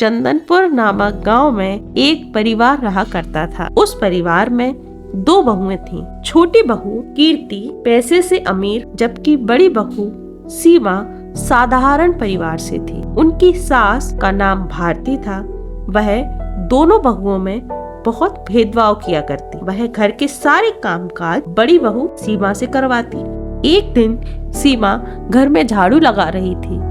चंदनपुर नामक गांव में एक परिवार रहा करता था। उस परिवार में 2 बहुएं थीं। छोटी बहू कीर्ति पैसे से अमीर, जबकि बड़ी बहू सीमा साधारण परिवार से थी। उनकी सास का नाम भारती था। वह दोनों बहुओं में बहुत भेदभाव किया करती। वह घर के सारे कामकाज बड़ी बहू सीमा से करवाती। एक दिन सीमा घर में झाड़ू लगा रही थी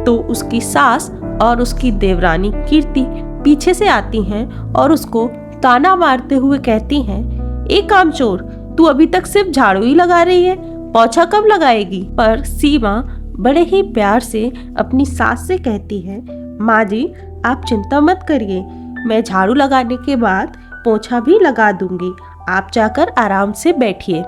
तो उसकी सास और उसकी देवरानी कीर्ति पीछे से आती हैं और उसको ताना मारते हुए कहती हैं, ए कामचोर, तू अभी तक सिर्फ झाड़ू ही लगा रही है, पोछा कब लगाएगी? पर सीमा बड़े ही प्यार से अपनी सास से कहती है, माँ जी आप चिंता मत करिए, मैं झाड़ू लगाने के बाद पोछा भी लगा दूंगी, आप जाकर आराम से बैठिए।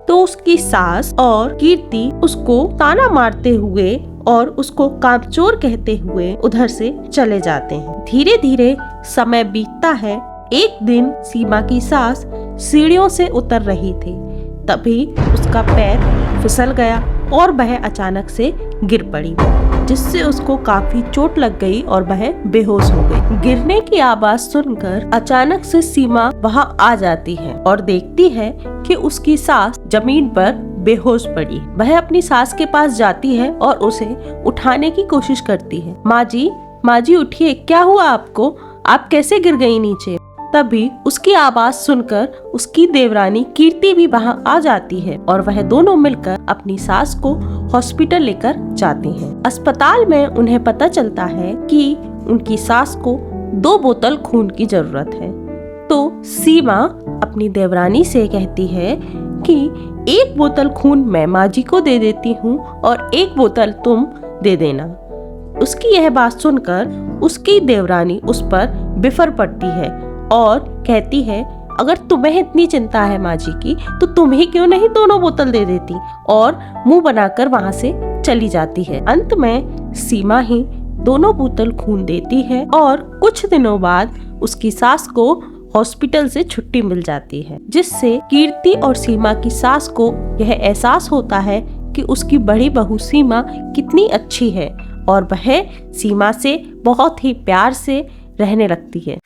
तो उसकी सास और कीर्ति उसको ताना मारते हुए और उसको कामचोर कहते हुए उधर से चले जाते हैं। धीरे धीरे समय बीतता है। एक दिन सीमा की सास सीढ़ियों से उतर रही थी, तभी उसका पैर फिसल गया और वह अचानक से गिर पड़ी, जिससे उसको काफी चोट लग गई और वह बेहोश हो गई। गिरने की आवाज सुनकर अचानक से सीमा वहां आ जाती है और देखती है कि उसकी सास जमीन पर बेहोश पड़ी। वह अपनी सास के पास जाती है और उसे उठाने की कोशिश करती है। माँ जी उठिए, क्या हुआ आपको? आप कैसे गिर गई नीचे? तभी उसकी आवाज सुनकर उसकी देवरानी कीर्ति भी वहां आ जाती है और वह दोनों मिलकर अपनी सास को हॉस्पिटल लेकर जाते हैं। अस्पताल में उन्हें पता चलता है कि उनकी सास को 2 बोतल खून की जरूरत है। तो सीमा अपनी देवरानी से कहती है कि 1 बोतल खून मैं माँ जी को दे देती हूँ और 1 बोतल तुम दे देना। उसकी यह बात सुनकर उसकी देवरानी उस पर बिफर पड़ती है और कहती है, अगर तुम्हें इतनी चिंता है माँ जी की तो तुम्हें क्यों नहीं दोनों बोतल दे देती, और मुंह बनाकर वहां से चली जाती है। अंत में सीमा ही दोनों बोतल खून देती है और कुछ दिनों बाद उसकी सास को हॉस्पिटल से छुट्टी मिल जाती है, जिससे कीर्ति और सीमा की सास को यह एहसास होता है कि उसकी बड़ी बहू सीमा कितनी अच्छी है और वह सीमा से बहुत ही प्यार से रहने लगती है।